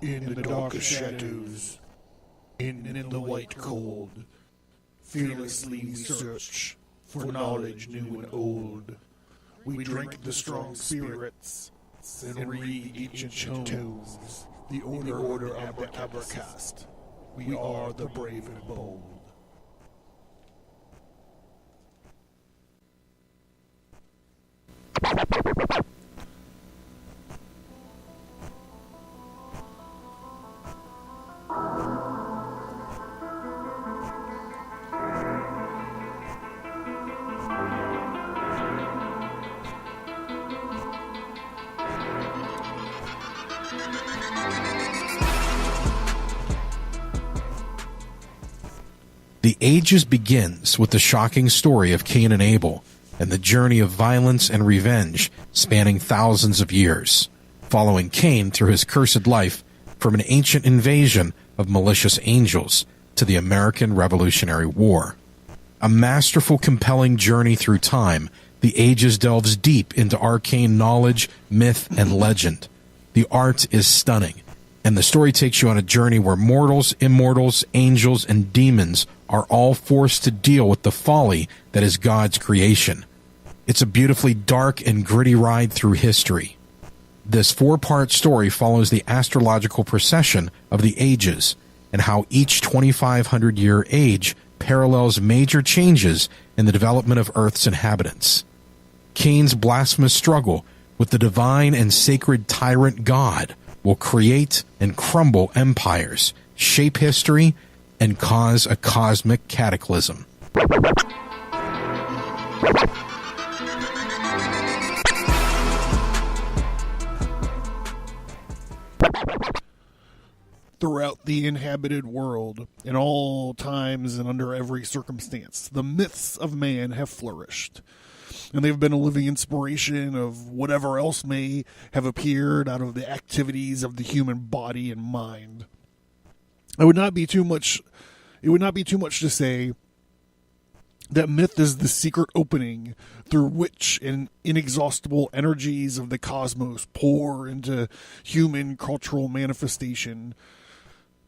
In the darkest shadows, in the white cold, fearlessly we search for knowledge new and old. We drink the strong spirits and read ancient tomes, the order of the Abercast. We are the brave and bold. The Ages begins with the shocking story of Cain and Abel and the journey of violence and revenge spanning thousands of years, following Cain through his cursed life from an ancient invasion of malicious angels to the American Revolutionary War. A masterful, compelling journey through time, The Ages delves deep into arcane knowledge, myth, and legend. The art is stunning, and the story takes you on a journey where mortals, immortals, angels, and demons are all forced to deal with the folly that is God's creation. It's a beautifully dark and gritty ride through history. This 4-part story follows the astrological procession of the ages and how each 2,500-year age parallels major changes in the development of Earth's inhabitants. Cain's blasphemous struggle with the divine and sacred tyrant God will create and crumble empires, shape history, and cause a cosmic cataclysm. Throughout the inhabited world, in all times and under every circumstance, the myths of man have flourished, and they've been a living inspiration of whatever else may have appeared out of the activities of the human body and mind. It would not be too much to say that myth is the secret opening through which inexhaustible energies of the cosmos pour into human cultural manifestation.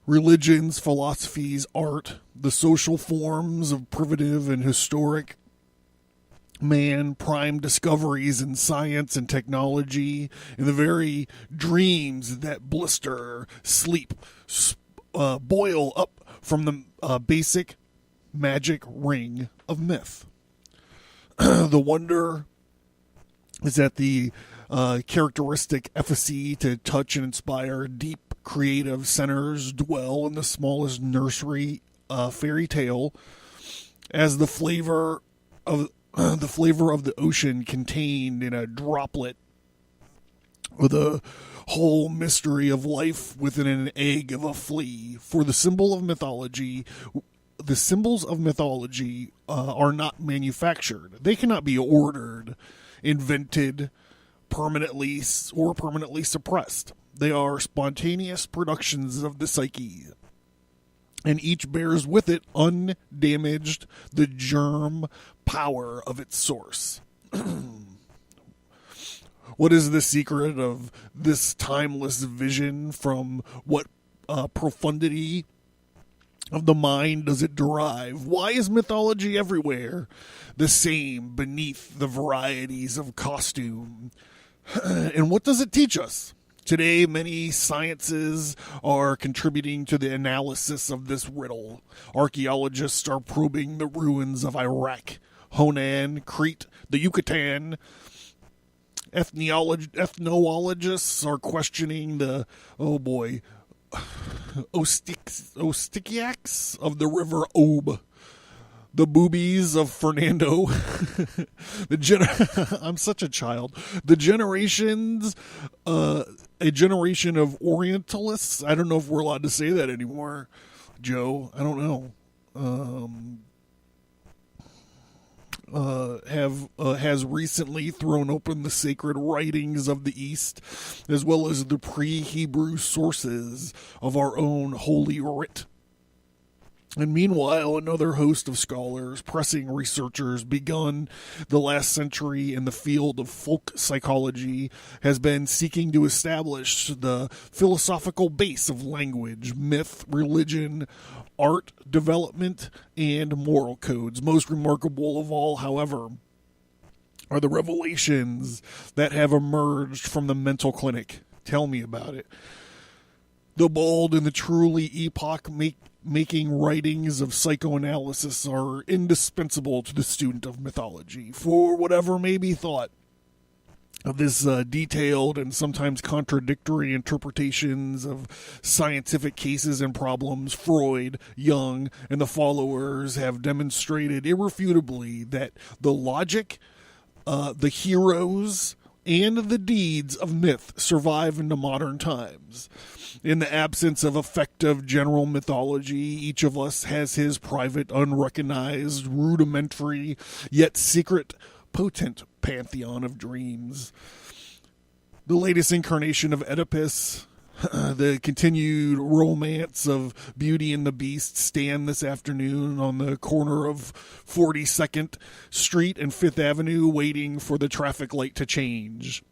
Religions, philosophies, art, the social forms of primitive and historic man, prime discoveries in science and technology, and the very dreams that blister, sleep, boil up from the basic magic ring of myth. The wonder is that the characteristic efficacy to touch and inspire deep creative centers dwell in the smallest nursery fairy tale, as the flavor of the ocean contained in a droplet, or the whole mystery of life within an egg of a flea. For the symbols of mythology are not manufactured. They cannot be ordered, invented, permanently suppressed. They are spontaneous productions of the psyche, and each bears with it undamaged the germ power of its source. What is the secret of this timeless vision? From what profundity of the mind does it derive? Why is mythology everywhere the same beneath the varieties of costume? And what does it teach us? Today, many sciences are contributing to the analysis of this riddle. Archaeologists are probing the ruins of Iraq, Honan, Crete, the Yucatan. Ethnologists are questioning the, Ostiacs of the river Ob, the boobies of Fernando. I'm such a child. A generation of Orientalists. I don't know if we're allowed to say that anymore, Joe. I don't know. Has recently thrown open the sacred writings of the East, as well as the pre-Hebrew sources of our own Holy Writ. And meanwhile, another host of scholars, pressing researchers begun the last century in the field of folk psychology, has been seeking to establish the philosophical base of language, myth, religion, art, development, and moral codes. Most remarkable of all, however, are the revelations that have emerged from the mental clinic. Tell me about it. The bold and the truly epoch-making writings of psychoanalysis are indispensable to the student of mythology. For whatever may be thought of this detailed and sometimes contradictory interpretations of scientific cases and problems, Freud, Jung, and the followers have demonstrated irrefutably that the logic, the heroes, and the deeds of myth survive into modern times. In the absence of effective general mythology, each of us has his private, unrecognized, rudimentary, yet secret, potent pantheon of dreams. The latest incarnation of Oedipus, the continued romance of Beauty and the Beast, stand this afternoon on the corner of 42nd Street and 5th Avenue waiting for the traffic light to change.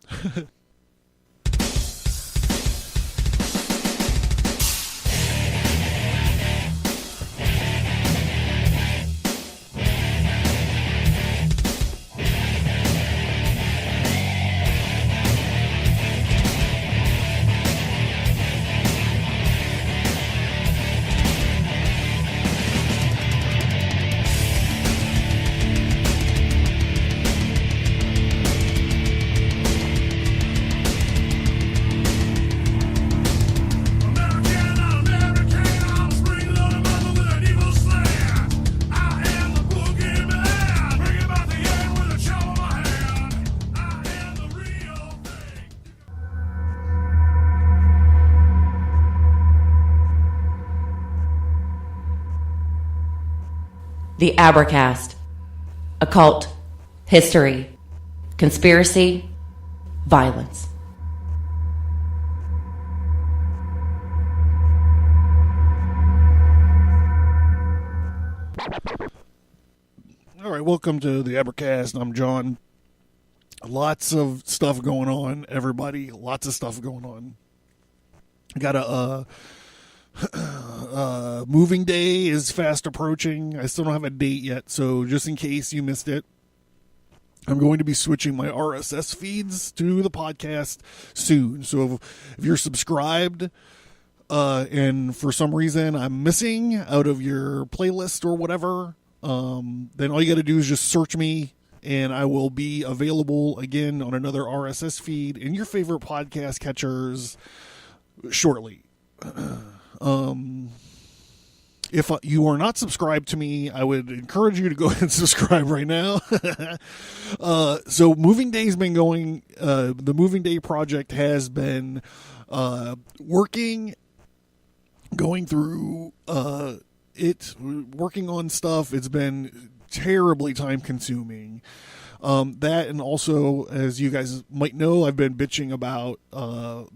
The Abracast. Occult. History. Conspiracy. Violence. All right, welcome to the Abracast. I'm John. Lots of stuff going on, everybody. Lots of stuff going on. Got a moving day is fast approaching. I still don't have a date yet, so just in case you missed it, I'm going to be switching my RSS feeds to the podcast soon. So if you're subscribed and for some reason I'm missing out of your playlist or whatever, then all you got to do is just search me, and I will be available again on another RSS feed in your favorite podcast catchers shortly. If you are not subscribed to me, I would encourage you to go ahead and subscribe right now. So Moving Day's been going, the Moving Day project has been going through working on stuff. It's been terribly time consuming. That, and also, as you guys might know, I've been bitching about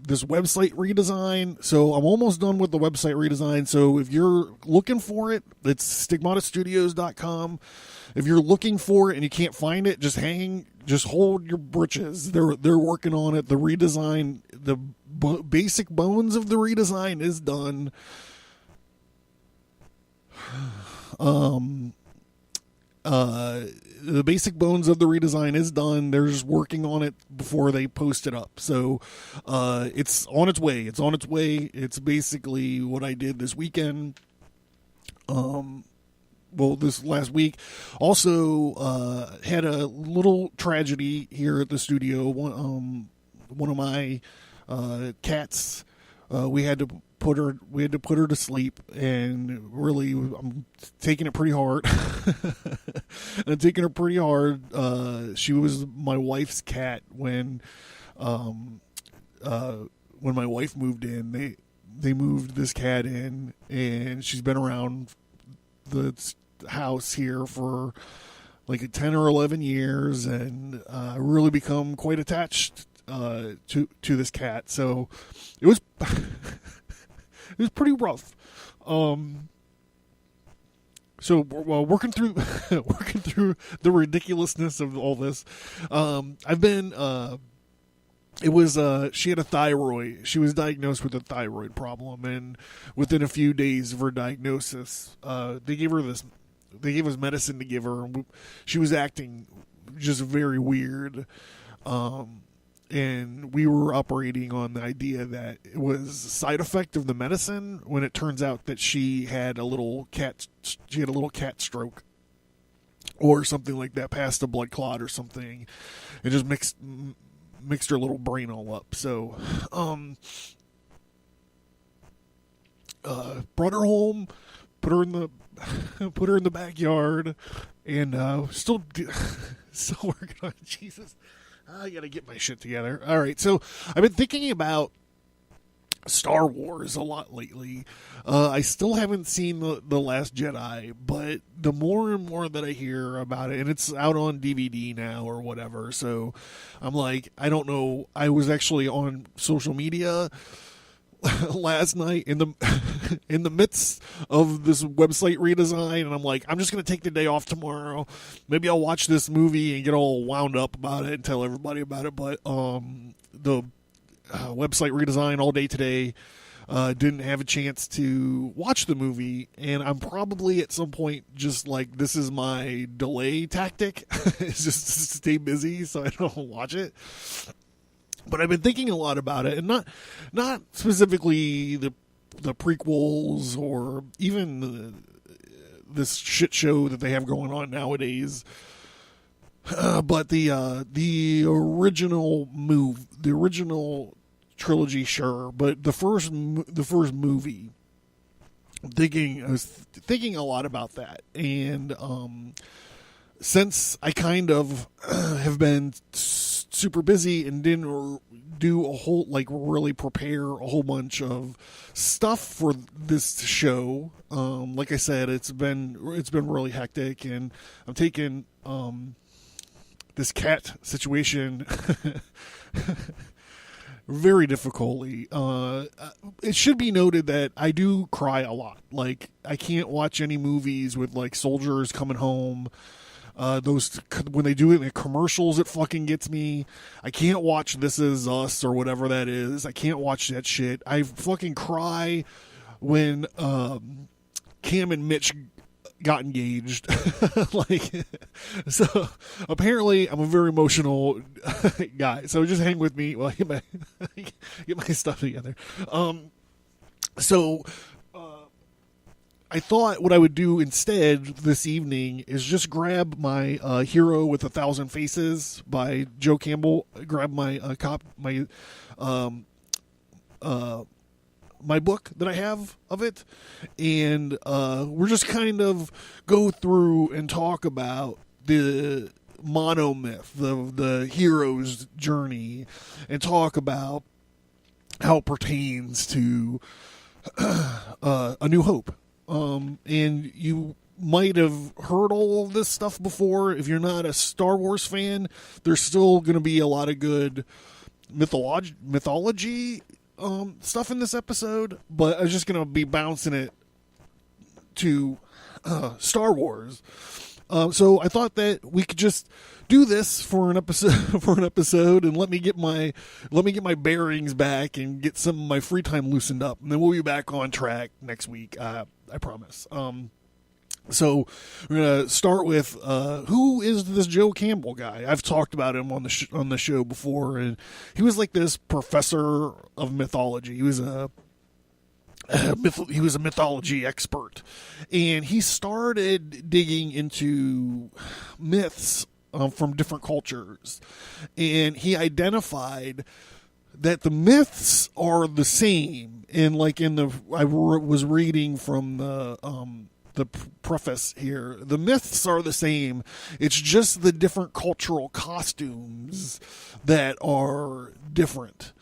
this website redesign. So I'm almost done with the website redesign. So if you're looking for it, it's stigmatastudios.com. If you're looking for it and you can't find it, just hold your britches. They're working on it. The redesign, the basic bones of the redesign is done. The basic bones of the redesign is done. They're just working on it before they post it up. So it's on its way. It's basically what I did this weekend. This last week. Also had a little tragedy here at the studio. One of my cats, we had to put her to sleep, and really I'm taking it pretty hard. I'm taking her pretty hard. She was my wife's cat when my wife moved in. They moved this cat in, and she's been around the house here for like 10 or 11 years, and really become quite attached to this cat. So it was it was pretty rough. So while working through working through the ridiculousness of all this, I've been. It was she had a thyroid. She was diagnosed with a thyroid problem, and within a few days of her diagnosis, they gave us medicine to give her. And she was acting just very weird, and we were operating on the idea that it was a side effect of the medicine. When it turns out that she had a little cat stroke, or something like that, past a blood clot or something, and just mixed her little brain all up. So, brought her home, put her in the backyard, and still working on it. Jesus, I gotta get my shit together. All right, so I've been thinking about Star Wars a lot lately. I still haven't seen the Last Jedi, but the more and more that I hear about it, and it's out on DVD now or whatever, so I'm like, I don't know. I was actually on social media last night in the midst of this website redesign, and I'm like, I'm just gonna take the day off tomorrow. Maybe I'll watch this movie and get all wound up about it and tell everybody about it. But the website redesign all day today, didn't have a chance to watch the movie, and I'm probably at some point just like, this is my delay tactic. It's just to stay busy so I don't watch it. But I've been thinking a lot about it, and not specifically the prequels or even this shit show that they have going on nowadays. But the original trilogy, sure, but the first movie, I was thinking a lot about that, and since I kind of have been super busy and didn't do a whole, like, really prepare a whole bunch of stuff for this show, like I said, it's been really hectic, and I'm taking this cat situation very difficultly. It should be noted that I do cry a lot. Like, I can't watch any movies with, like, soldiers coming home. Those, when they do it in the commercials, it fucking gets me. I can't watch This Is Us or whatever that is. I can't watch that shit. I fucking cry when Cam and Mitch got engaged. Like, so apparently I'm a very emotional guy. So just hang with me while I get my stuff together. So I thought what I would do instead this evening is just grab my Hero with 1,000 Faces by Joe Campbell. Grab my my book that I have of it, and we're just kind of go through and talk about the monomyth, the hero's journey, and talk about how it pertains to A New Hope. And you might have heard all of this stuff before. If you're not a Star Wars fan, there's still going to be a lot of good mythology stuff in this episode, but I'm just going to be bouncing it to Star Wars. So I thought that we could just do this for an episode, and let me get my bearings back and get some of my free time loosened up, and then we'll be back on track next week. I promise. So we're gonna start with who is this Joe Campbell guy? I've talked about him on the show before, and he was like this professor of mythology. He was a mythology expert, and he started digging into myths from different cultures, and he identified that the myths are the same. And like I was reading from the preface here, the myths are the same. It's just the different cultural costumes that are different.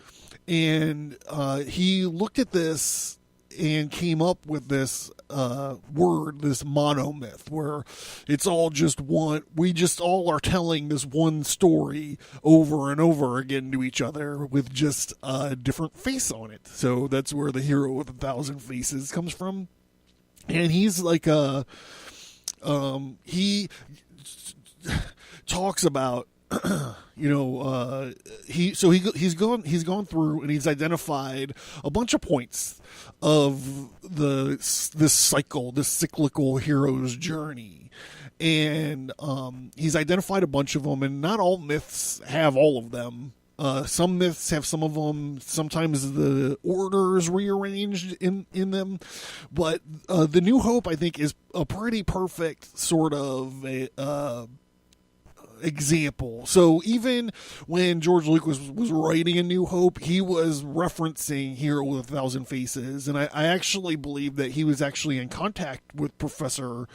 And he looked at this and came up with this word, this monomyth, where it's all just one. We just all are telling this one story over and over again to each other with just a different face on it. So that's where the Hero with 1,000 Faces comes from. And he's like he talks about he's gone through and he's identified a bunch of points of this cyclical hero's journey, and he's identified a bunch of them, and not all myths have all of them. Some myths have some of them. Sometimes the order is rearranged in them. But the New Hope, I think, is a pretty perfect sort of example. So even when George Lucas was writing A New Hope, he was referencing Hero with a Thousand Faces. And I actually believe that he was actually in contact with Professor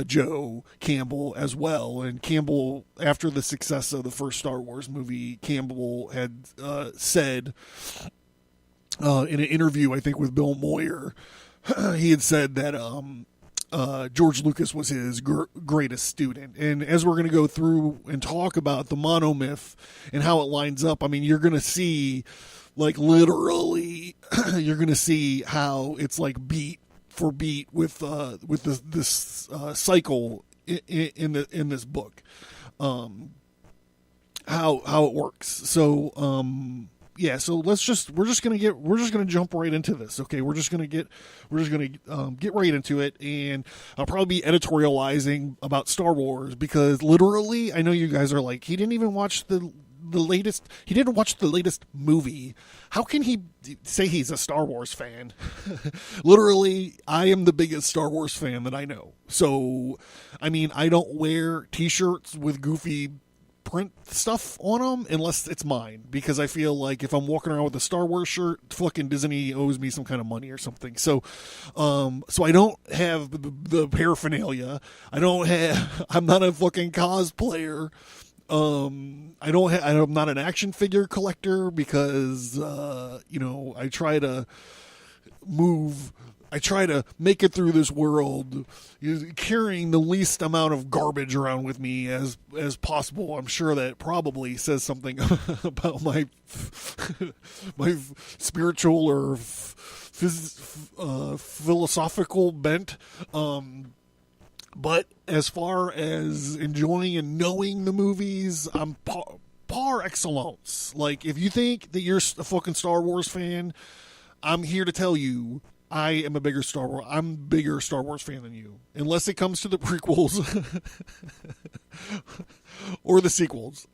Joe Campbell as well. And Campbell, after the success of the first Star Wars movie, Campbell had said in an interview, I think with Bill Moyer, he had said that George Lucas was his greatest student. And as we're going to go through and talk about the monomyth and how it lines up, I mean, you're going to see, like, literally, you're going to see how it's like beat for beat with this cycle in this book, how it works. So so we're just gonna jump right into this. Okay, we're just gonna get right into it, and I'll probably be editorializing about Star Wars because literally, I know you guys are like, he didn't even watch the latest. He didn't watch the latest movie. How can he say he's a Star Wars fan? Literally, I am the biggest Star Wars fan that I know. So, I mean, I don't wear T-shirts with goofy print stuff on them unless it's mine, because I feel like if I'm walking around with a Star Wars shirt, fucking Disney owes me some kind of money or something. So I don't have the paraphernalia. I'm not a fucking cosplayer. I'm not an action figure collector because I try to make it through this world carrying the least amount of garbage around with me as possible. I'm sure that probably says something about my spiritual or philosophical bent. But as far as enjoying and knowing the movies, I'm par excellence. Like, if you think that you're a fucking Star Wars fan, I'm here to tell you I am a bigger Star Wars fan than you. Unless it comes to the prequels or the sequels.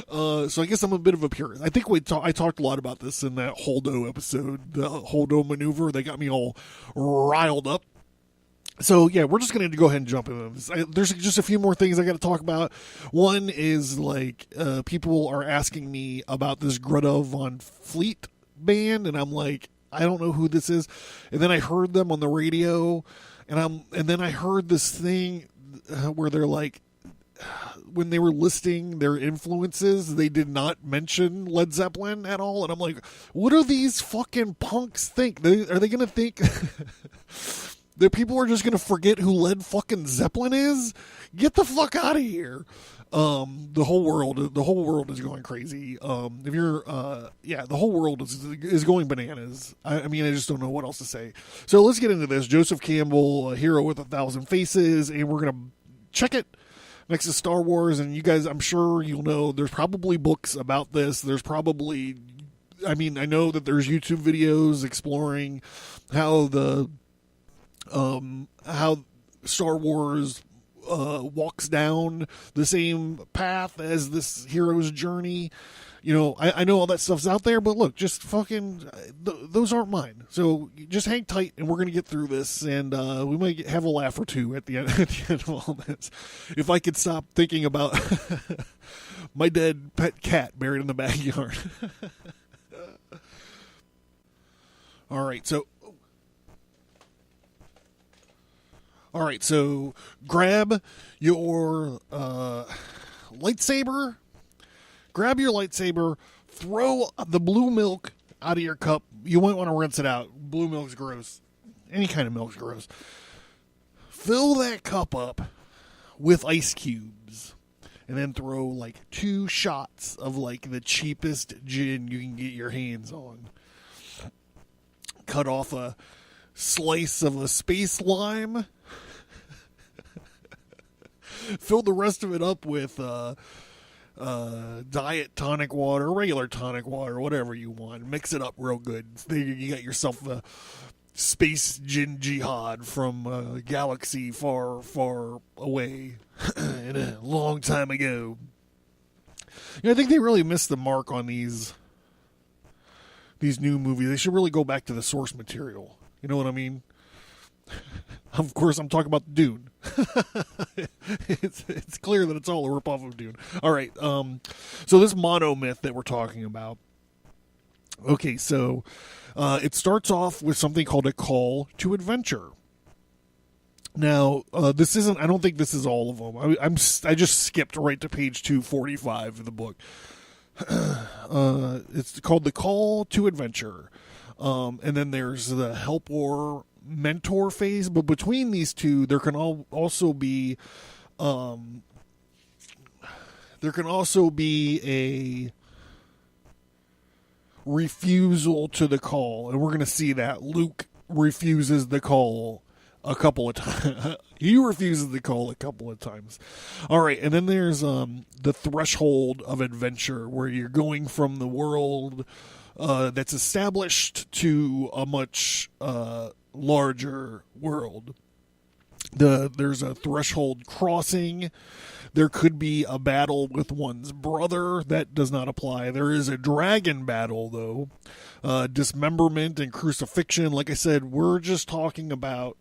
So I guess I'm a bit of a purist. I think I talked a lot about this in that Holdo episode, the Holdo maneuver. They got me all riled up. So, yeah, we're just going to go ahead and jump into this. There's just a few more things I got to talk about. One is, like, people are asking me about this Greta Von Fleet band, and I'm like, I don't know who this is. And then I heard them on the radio, and then I heard this thing where they're like, when they were listing their influences, they did not mention Led Zeppelin at all. And I'm like, what do these fucking punks think? Are they going to think that people are just going to forget who Led fucking Zeppelin is? Get the fuck out of here. The whole world is going crazy. The whole world is going bananas. I mean, I just don't know what else to say. So let's get into this. Joseph Campbell, a hero with 1,000 faces, and we're going to check it next to Star Wars. And you guys, I'm sure you'll know, there's probably books about this. There's probably, I mean, I know that there's YouTube videos exploring how how Star Wars walks down the same path as this hero's journey. You know, I know all that stuff's out there, but look, just fucking, those aren't mine. So just hang tight, and we're going to get through this, and we might have a laugh or two at the end of all this. If I could stop thinking about my dead pet cat buried in the backyard. All right, so grab your lightsaber. Grab your lightsaber. Throw the blue milk out of your cup. You might want to rinse it out. Blue milk's gross. Any kind of milk's gross. Fill that cup up with ice cubes. And then throw like 2 shots of like the cheapest gin you can get your hands on. Cut off a slice of a space lime. fill the rest of it up with diet tonic water, regular tonic water, whatever you want. Mix it up real good. You got yourself a space gin jihad from a galaxy far, far away and a long time ago. I think they really missed the mark on these new movies. They should really go back to the source material. You know what I mean? Of course, I'm talking about Dune. It's clear that it's all a ripoff of Dune. All right. So this monomyth that we're talking about. Okay, so it starts off with something called a call to adventure. Now, this isn't. I don't think this is all of them. I just skipped right to page 245 of the book. It's called the call to adventure, and then there's the help or mentor phase. But between these two, there can also be a refusal to the call, and we're going to see that Luke refuses the call a couple of times. He refuses the call a couple of times. All right, and then there's the threshold of adventure, where you're going from the world that's established to a much larger world. There's a threshold crossing. There could be a battle with one's brother. That does not apply. There is a dragon battle, though. Dismemberment and crucifixion. Like I said, we're just talking about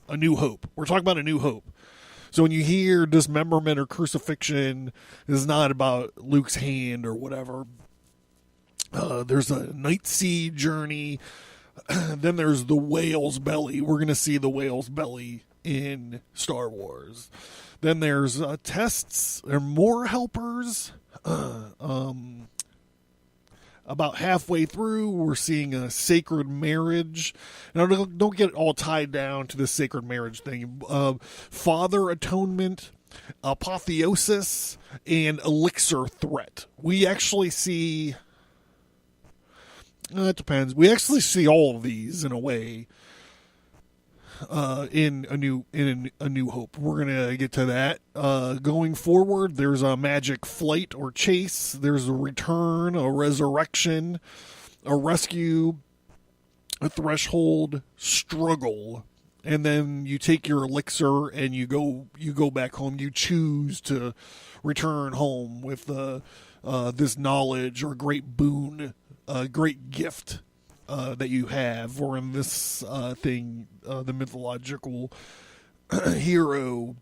A New Hope. We're talking about A New Hope. So when you hear dismemberment or crucifixion, it's not about Luke's hand or whatever. There's a night sea journey. Then there's the whale's belly. We're going to see the whale's belly in Star Wars. Then there's tests. There are more helpers. About halfway through, we're seeing a sacred marriage. Now, don't get all tied down to the sacred marriage thing. Father atonement, apotheosis, and elixir threat. We actually see... it depends. We actually see all of these in a way in a new Hope. We're gonna get to that. Going forward, there's a magic flight or chase. There's a return, a resurrection, a rescue, a threshold, struggle, and then you take your elixir and you go back home. You choose to return home with this knowledge or great boon. A great gift that you have, or in this thing, the mythological hero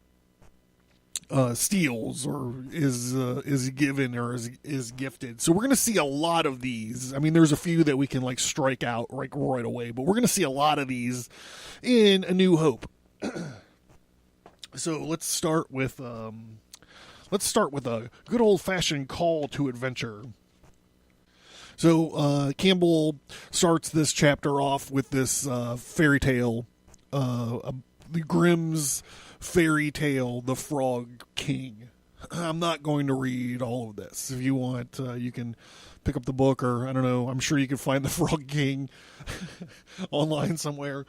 steals or is given or is gifted. So we're going to see a lot of these. I mean, there's a few that we can like strike out right away, but we're going to see a lot of these in A New Hope. So let's start with a good old-fashioned call to adventure. So Campbell starts this chapter off with this fairy tale, the Grimm's fairy tale, The Frog King. I'm not going to read all of this. If you want, you can pick up the book, or I don't know, I'm sure you can find The Frog King online somewhere.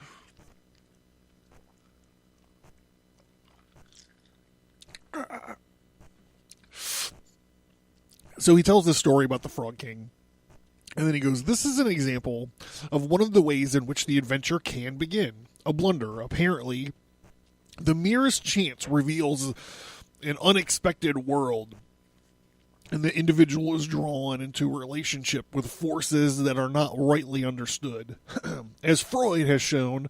So he tells this story about the Frog King. And then he goes, this is an example of one of the ways in which the adventure can begin. A blunder. Apparently, the merest chance reveals an unexpected world, and the individual is drawn into a relationship with forces that are not rightly understood. As Freud has shown,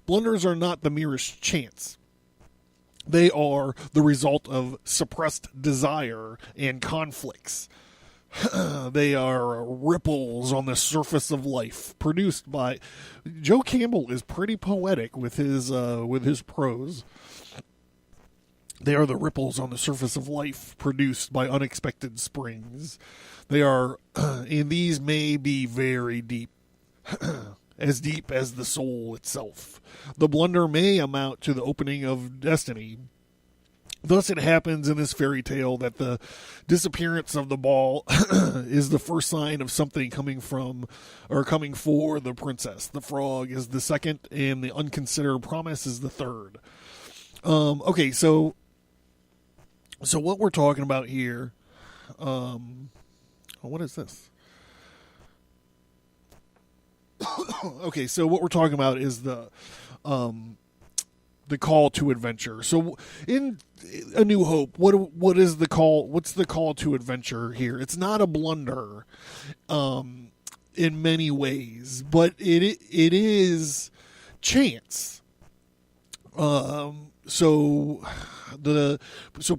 blunders are not the merest chance. They are the result of suppressed desire and conflicts. They are ripples on the surface of life, produced by... Joe Campbell is pretty poetic with his prose. They are the ripples on the surface of life, produced by unexpected springs. They are, and these may be very deep, as deep as the soul itself. The blunder may amount to the opening of destiny. Thus it happens in this fairy tale that the disappearance of the ball is the first sign of something coming for the princess. The frog is the second, and the unconsidered promise is the third. Okay, so So what we're talking about here, what is this? Okay, so what we're talking about is the call to adventure. So in A New Hope, what is the call? What's the call to adventure here? It's not a blunder, in many ways, but it is chance. So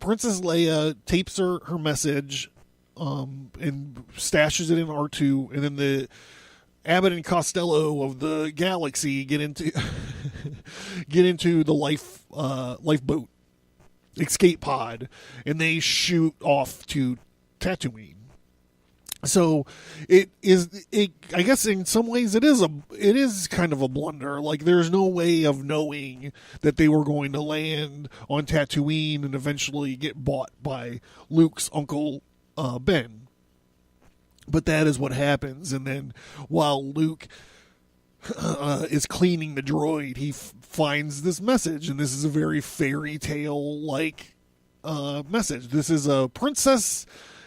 Princess Leia tapes her message, and stashes it in R2, and then the Abbott and Costello of the galaxy get into the lifeboat escape pod, and they shoot off to Tatooine. So I guess in some ways it is kind of a blunder. Like, there's no way of knowing that they were going to land on Tatooine and eventually get bought by Luke's uncle Ben. But that is what happens. And then while Luke is cleaning the droid, he finds this message, and this is a very fairy tale like message. This is a princess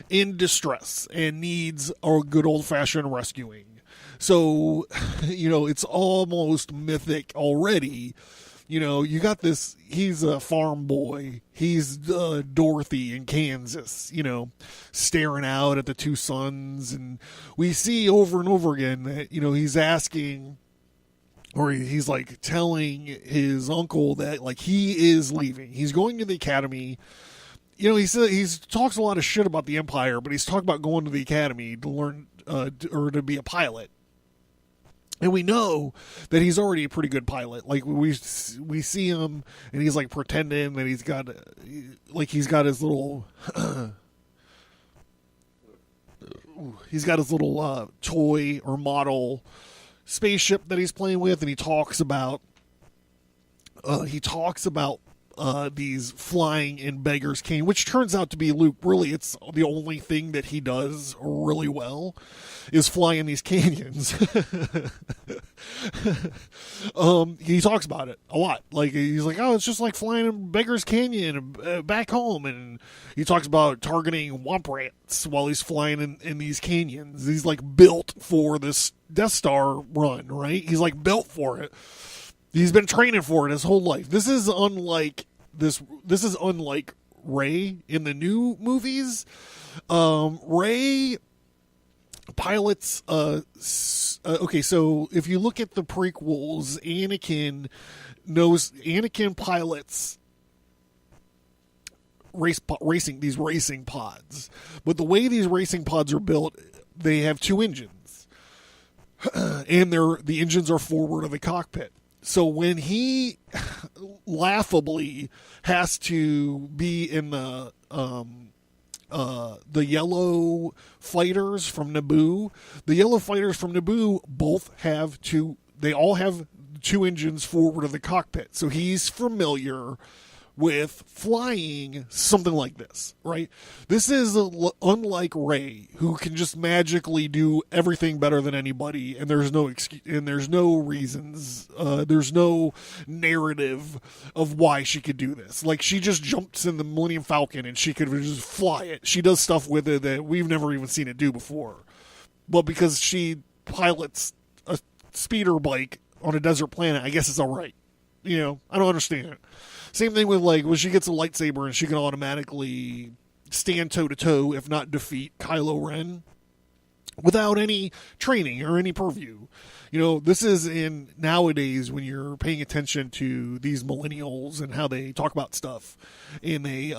in distress and needs a good old-fashioned rescuing. So, it's almost mythic already. You got this, he's a farm boy. He's Dorothy in Kansas, staring out at the two suns. And we see over and over again that, he's asking, or he's like telling his uncle that, like, he is leaving. He's going to the academy. He talks a lot of shit about the Empire, but he's talking about going to the academy to learn or to be a pilot. And we know that he's already a pretty good pilot. Like, we see him, and he's like pretending that he's got his little toy or model spaceship that he's playing with, and he talks about these flying in Beggar's Cane, which turns out to be Luke. Really, it's the only thing that he does really well is fly in these canyons. He talks about it a lot. Like, he's like, oh, it's just like flying in Beggar's Canyon back home. And he talks about targeting womp rats while he's flying in these canyons. He's like built for this Death Star run, right? He's like built for it. He's been training for it his whole life. This is unlike Rey in the new movies. Rey pilots. Okay, so if you look at the prequels, Anakin pilots racing pods. But the way these racing pods are built, they have two engines, and the engines are forward of the cockpit. So when he laughably has to be in the yellow fighters from Naboo, they all have two engines forward of the cockpit. So he's familiar with flying something like this, right? This is unlike Rey, who can just magically do everything better than anybody, and there's no excuse, and there's no reasons, there's no narrative of why she could do this. Like, she just jumps in the Millennium Falcon and she could just fly it. She does stuff with it that we've never even seen it do before. But because she pilots a speeder bike on a desert planet, I guess it's all right. I don't understand it. Same thing with, like, when she gets a lightsaber and she can automatically stand toe-to-toe, if not defeat, Kylo Ren without any training or any purview. This is in nowadays when you're paying attention to these millennials and how they talk about stuff. And they,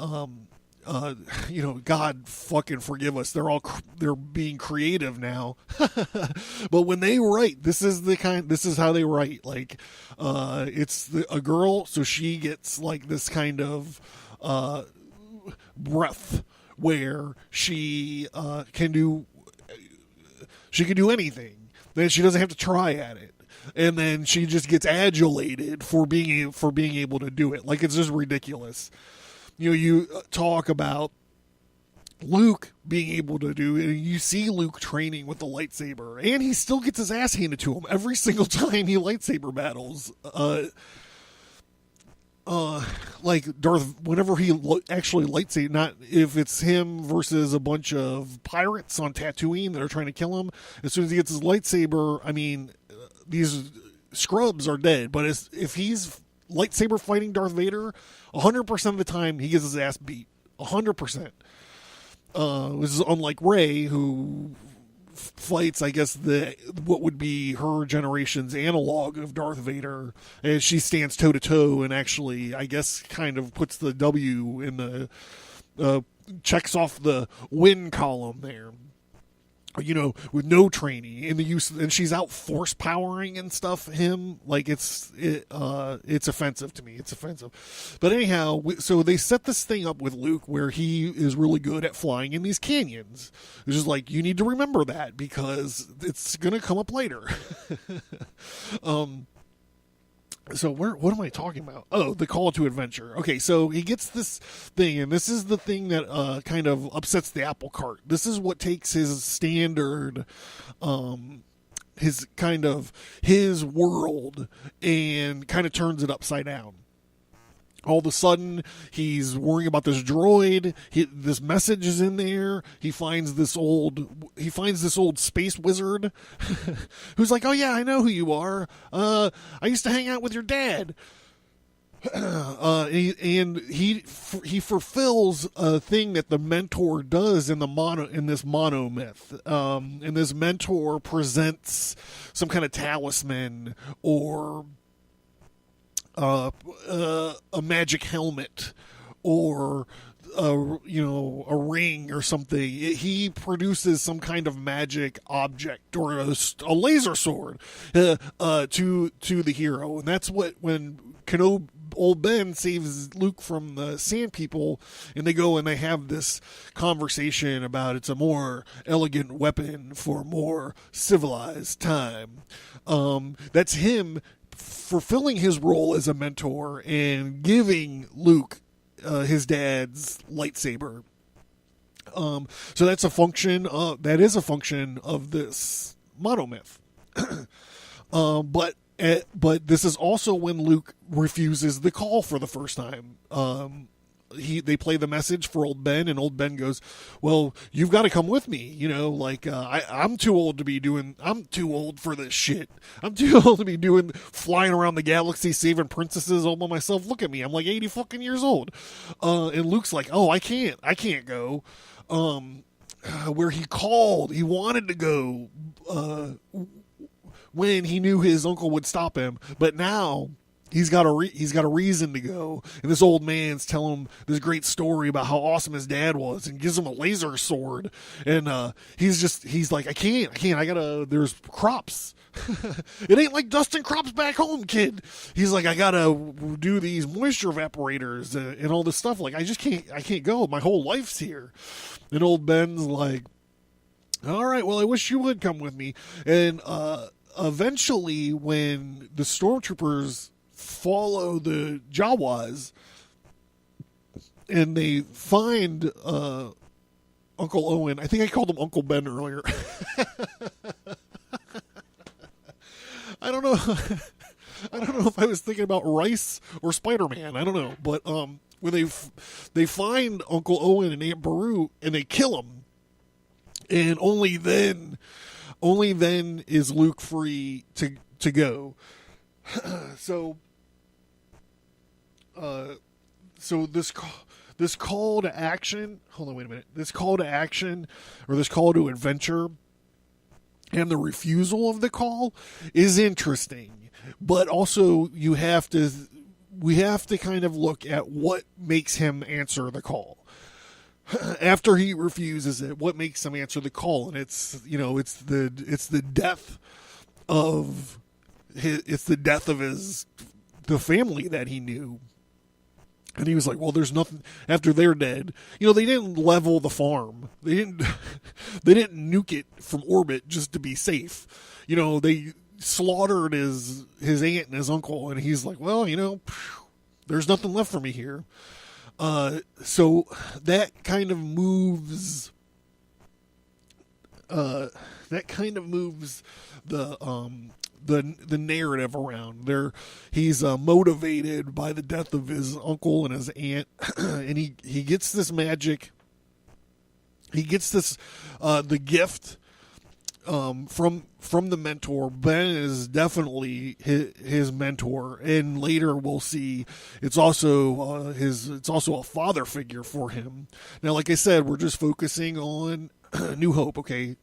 God fucking forgive us. They're being creative now. But when they write, this is how they write. Like, it's a girl, so she gets like this kind of breath where she can do anything. Then she doesn't have to try at it. And then she just gets adulated for being able to do it. Like, it's just ridiculous. You talk about Luke being able to do it, and you see Luke training with the lightsaber, and he still gets his ass handed to him every single time he lightsaber battles. like Darth, whenever he actually lightsaber, not if it's him versus a bunch of pirates on Tatooine that are trying to kill him. As soon as he gets his lightsaber, I mean, these scrubs are dead. But if he's lightsaber fighting Darth Vader, 100% of the time he gets his ass beat. 100%. This is unlike Rey, who fights, I guess, what would be her generation's analog of Darth Vader, and she stands toe to toe and actually, I guess, kind of puts the W in the checks off the win column there. You know, with no training in the use, and she's out force powering and stuff. Him, like it's offensive to me. It's offensive. But anyhow, so they set this thing up with Luke where he is really good at flying in these canyons. It's just like, you need to remember that because it's gonna come up later. So what am I talking about? Oh, the call to adventure. Okay, so he gets this thing, and this is the thing that kind of upsets the apple cart. This is what takes his standard, his world, and kind of turns it upside down. All of a sudden, he's worrying about this droid. This message is in there. He finds this old space wizard who's like, "Oh yeah, I know who you are. I used to hang out with your dad." And he fulfills a thing that the mentor does in this monomyth. And this mentor presents some kind of talisman or a magic helmet or a ring or something. He produces some kind of magic object or a laser sword to the hero, and that's when old Ben saves Luke from the Sand People, and they go and they have this conversation about it's a more elegant weapon for a more civilized time. That's him fulfilling his role as a mentor and giving Luke his dad's lightsaber. So that's a function of this monomyth. But this is also when Luke refuses the call for the first time. They play the message for old Ben, and old Ben goes, "Well, you've got to come with me. I'm too old for this shit. I'm too old to be flying around the galaxy saving princesses all by myself. Look at me, I'm like 80 fucking years old." And Luke's like, "Oh, I can't go." Where he wanted to go when he knew his uncle would stop him, but now he's got a reason to go, and this old man's telling him this great story about how awesome his dad was, and gives him a laser sword, and he's like, I can't, there's crops. It ain't like dusting crops back home, kid. He's like, I gotta do these moisture evaporators and all this stuff. Like, I can't go. My whole life's here. And old Ben's like, all right, well, I wish you would come with me. And eventually, when the stormtroopers follow the Jawas and they find Uncle Owen, I think I called him Uncle Ben earlier. I don't know if I was thinking about Rice or Spider-Man. I don't know, but when they find Uncle Owen and Aunt Beru and they kill him, and only then is Luke free to go. So this call to action. Hold on, wait a minute. This call to action, or this call to adventure, and the refusal of the call is interesting, but also we have to kind of look at what makes him answer the call. After he refuses it, what makes him answer the call? And it's the death of the family that he knew. And he was like, well, there's nothing after they're dead. They didn't level the farm. They didn't nuke it from orbit just to be safe. They slaughtered his aunt and his uncle, and he's like, well, there's nothing left for me here. So that kind of moves the the narrative around there. He's motivated by the death of his uncle and his aunt, and he gets this magic. He gets this the gift from the mentor. Ben is definitely his mentor, and later we'll see it's also a father figure for him. Now, like I said, we're just focusing on New Hope. Okay,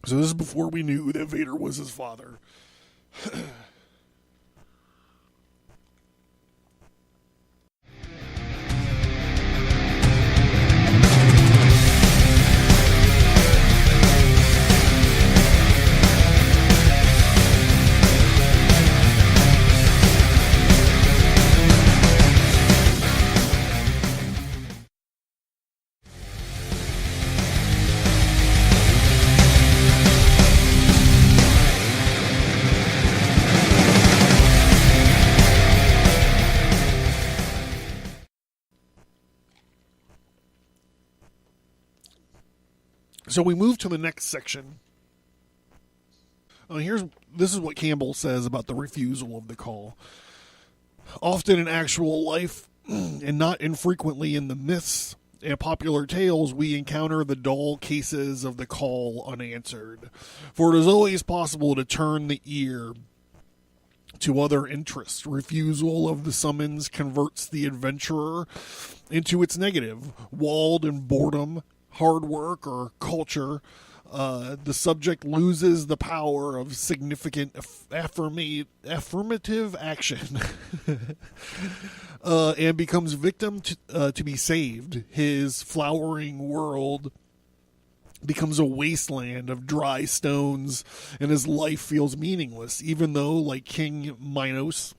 so this is before we knew that Vader was his father. So we move to the next section. This is what Campbell says about the refusal of the call. Often in actual life, and not infrequently in the myths and popular tales, we encounter the dull cases of the call unanswered. For it is always possible to turn the ear to other interests. Refusal of the summons converts the adventurer into its negative, walled in boredom, hard work, or culture. The subject loses the power of significant affirmative action and becomes victim to be saved. His flowering world becomes a wasteland of dry stones, and his life feels meaningless, even though, like King Minos,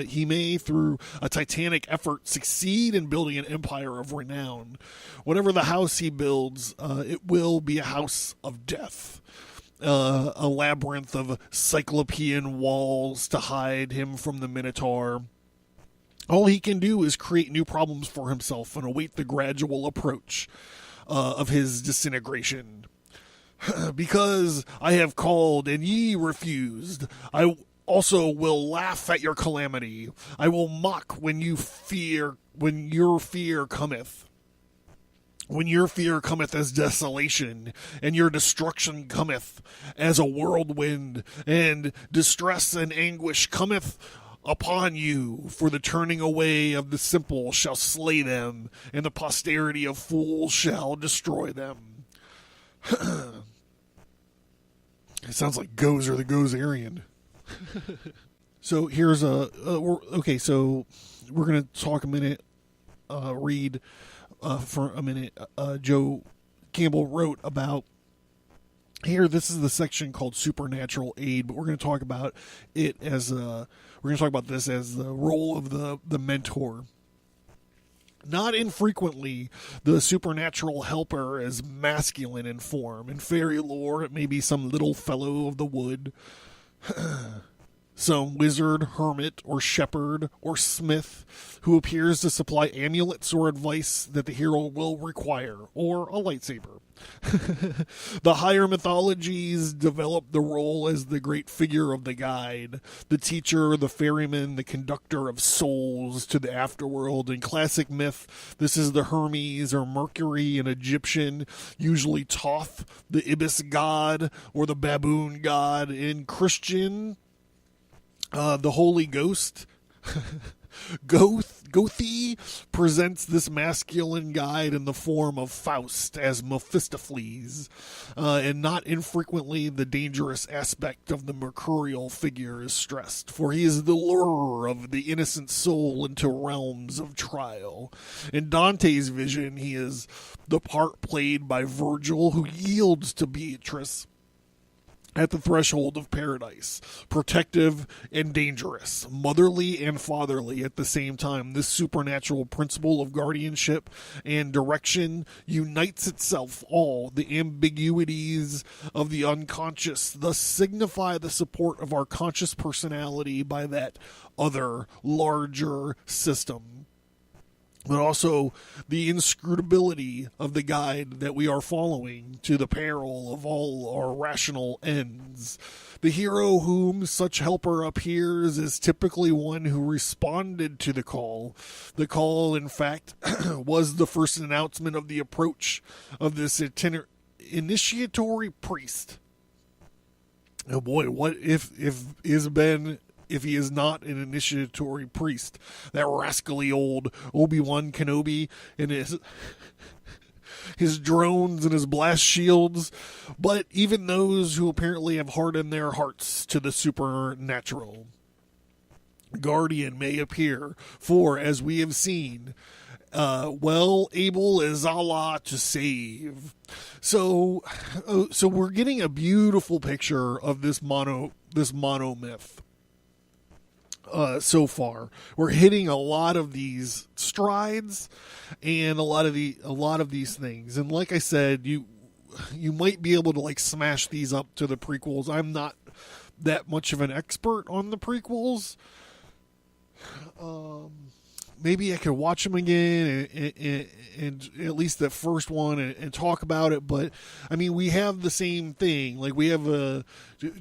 he may, through a titanic effort, succeed in building an empire of renown. Whatever the house he builds, it will be a house of death. A labyrinth of cyclopean walls to hide him from the Minotaur. All he can do is create new problems for himself and await the gradual approach of his disintegration. Because I have called and ye refused, I also will laugh at your calamity. I will mock when your fear cometh. When your fear cometh as desolation, and your destruction cometh as a whirlwind, and distress and anguish cometh upon you, for the turning away of the simple shall slay them, and the posterity of fools shall destroy them. It sounds like Gozer the Gozerian. So here's okay, so we're going to talk a minute, read for a minute. Joe Campbell wrote about here. This is the section called Supernatural Aid, but we're going to talk about it as we're going to talk about this as the role of the mentor. Not infrequently, the supernatural helper is masculine in form. In fairy lore, it may be some little fellow of the wood, some wizard, hermit, or shepherd, or smith who appears to supply amulets or advice that the hero will require, or a lightsaber. The higher mythologies develop the role as the great figure of the guide, the teacher, the ferryman, the conductor of souls to the afterworld. In classic myth, this is the Hermes or Mercury, an Egyptian, usually Thoth, the ibis god, or the baboon god. In Christian, the Holy Ghost, Gothi, presents this masculine guide in the form of Faust as Mephistopheles, and not infrequently the dangerous aspect of the mercurial figure is stressed, for he is the lurer of the innocent soul into realms of trial. In Dante's vision, he is the part played by Virgil, who yields to Beatrice at the threshold of paradise, protective and dangerous, motherly and fatherly at the same time. This supernatural principle of guardianship and direction unites itself all the ambiguities of the unconscious, thus signify the support of our conscious personality by that other, larger system. but also the inscrutability of the guide that we are following to the peril of all our rational ends. The hero whom such helper appears is typically one who responded to the call. The call, in fact, was the first announcement of the approach of this initiatory priest. Oh boy, what if he is not an initiatory priest? That rascally old Obi-Wan Kenobi and his drones and his blast shields, but even those who apparently have hardened their hearts to the supernatural. Guardian may appear, for as we have seen, well able is Allah to save. So we're getting a beautiful picture of this monomyth. So far, we're hitting a lot of these strides and a lot of these things. And like I said, you might be able to like smash these up to the prequels. I'm not that much of an expert on the prequels. Maybe I could watch them again and at least the first one and talk about it. But I mean, we have the same thing. Like we have a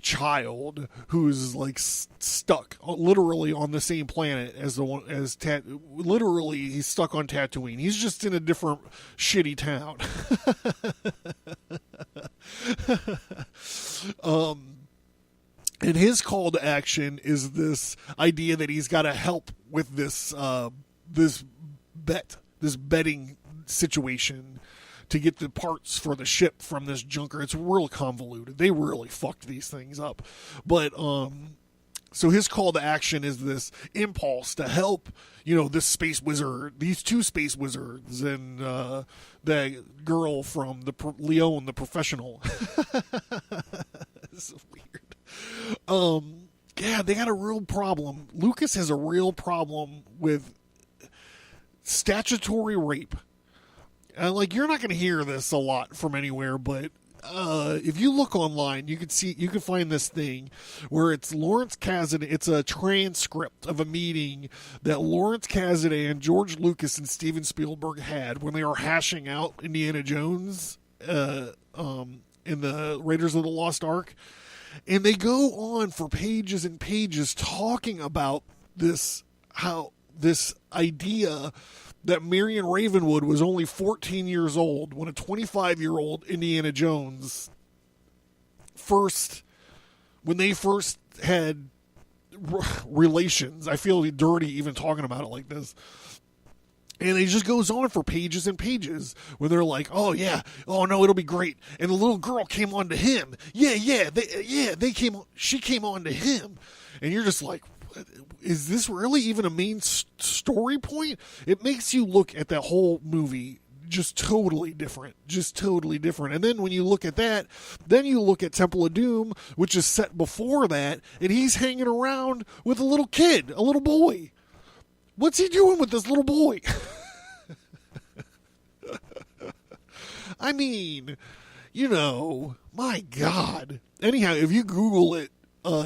child who's like stuck literally on the same planet as the one as literally he's stuck on Tatooine. He's just in a different shitty town. And his call to action is this idea that he's got to help with this betting situation to get the parts for the ship from this junker. It's real convoluted. They really fucked these things up. But so his call to action is this impulse to help, this space wizard, these two space wizards, and the girl from Leon, the professional. This is weird. Yeah, they got a real problem. Lucas has a real problem with statutory rape. You're not going to hear this a lot from anywhere, but if you look online, you can find this thing where it's Lawrence Kasdan. It's a transcript of a meeting that Lawrence Kasdan, George Lucas, and Steven Spielberg had when they were hashing out Indiana Jones in the Raiders of the Lost Ark. And they go on for pages and pages talking about this idea that Marion Ravenwood was only 14 years old when a 25-year-old Indiana Jones when they first had relations. I feel dirty even talking about it like this. And it just goes on for pages and pages where they're like, oh, yeah, oh, no, it'll be great. And the little girl came on to him. She came on to him. And you're just like, is this really even a main story point? It makes you look at that whole movie just totally different. And then when you look at that, then you look at Temple of Doom, which is set before that, and he's hanging around with a little kid, a little boy. What's he doing with this little boy? I mean, my God. Anyhow, if you Google it,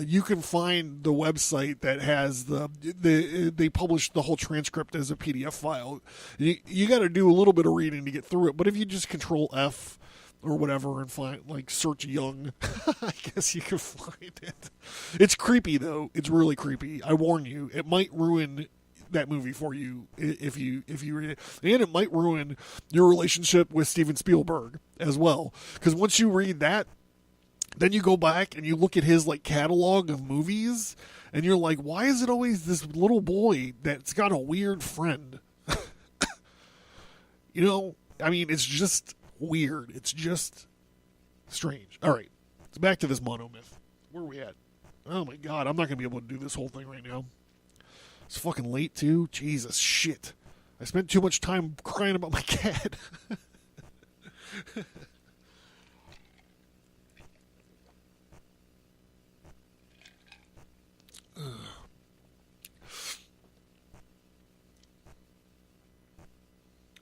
you can find the website that has they published the whole transcript as a PDF file. You got to do a little bit of reading to get through it, but if you just Control F or whatever and find search Young, I guess you can find it. It's creepy though. It's really creepy. I warn you, it might ruin that movie for you if you read it, and it might ruin your relationship with Steven Spielberg as well, because once you read that, then you go back and you look at his catalog of movies and you're like, why is it always this little boy that's got a weird friend? I mean, it's just weird. It's just strange. All right, it's back to this monomyth. Where are we at? Oh my God, I'm not gonna be able to do this whole thing right now. It's fucking late, too. Jesus, shit. I spent too much time crying about my cat.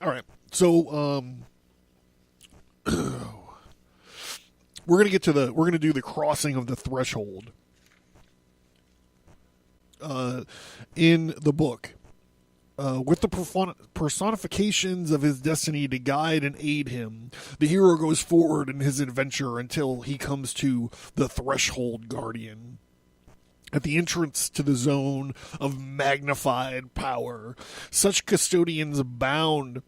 All right. So, we're going to do the crossing of the threshold. In the book. with the personifications of his destiny to guide and aid him, the hero goes forward in his adventure until he comes to the Threshold Guardian. At the entrance to the zone of magnified power, such custodians bound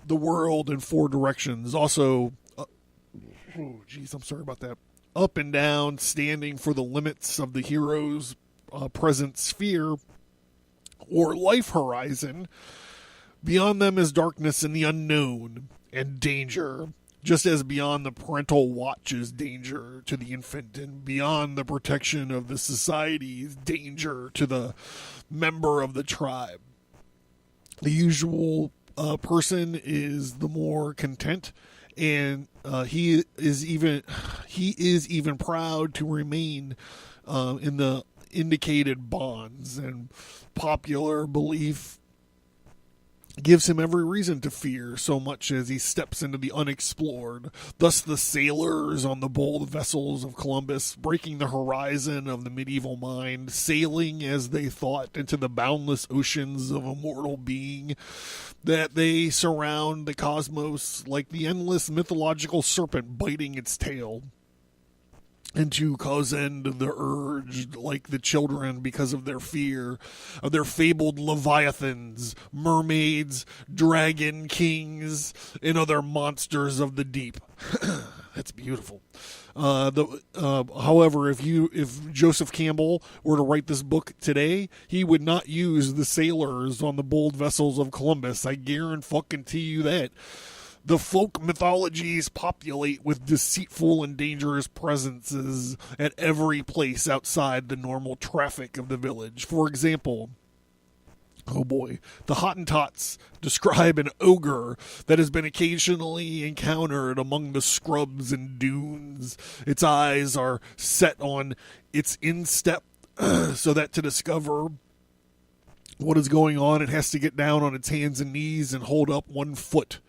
the world in four directions. Also, I'm sorry about that. Up and down, standing for the limits of the hero's present sphere or life horizon. Beyond them is darkness and the unknown and danger, just as beyond the parental watch is danger to the infant, and beyond the protection of the society is danger to the member of the tribe. The usual person is the more content, and he is even proud to remain in the indicated bonds, and popular belief gives him every reason to fear so much as he steps into the unexplored. Thus the sailors on the bold vessels of Columbus, breaking the horizon of the medieval mind, sailing as they thought into the boundless oceans of immortal being, that they surround the cosmos like the endless mythological serpent biting its tail, and to cause end of the urge like the children because of their fear of their fabled leviathans, mermaids, dragon kings, and other monsters of the deep. That's beautiful. However, if Joseph Campbell were to write this book today, he would not use the sailors on the bold vessels of Columbus. I guarantee you that. The folk mythologies populate with deceitful and dangerous presences at every place outside the normal traffic of the village. For example, the Hottentots describe an ogre that has been occasionally encountered among the scrubs and dunes. Its eyes are set on its instep so that to discover what is going on, it has to get down on its hands and knees and hold up one foot.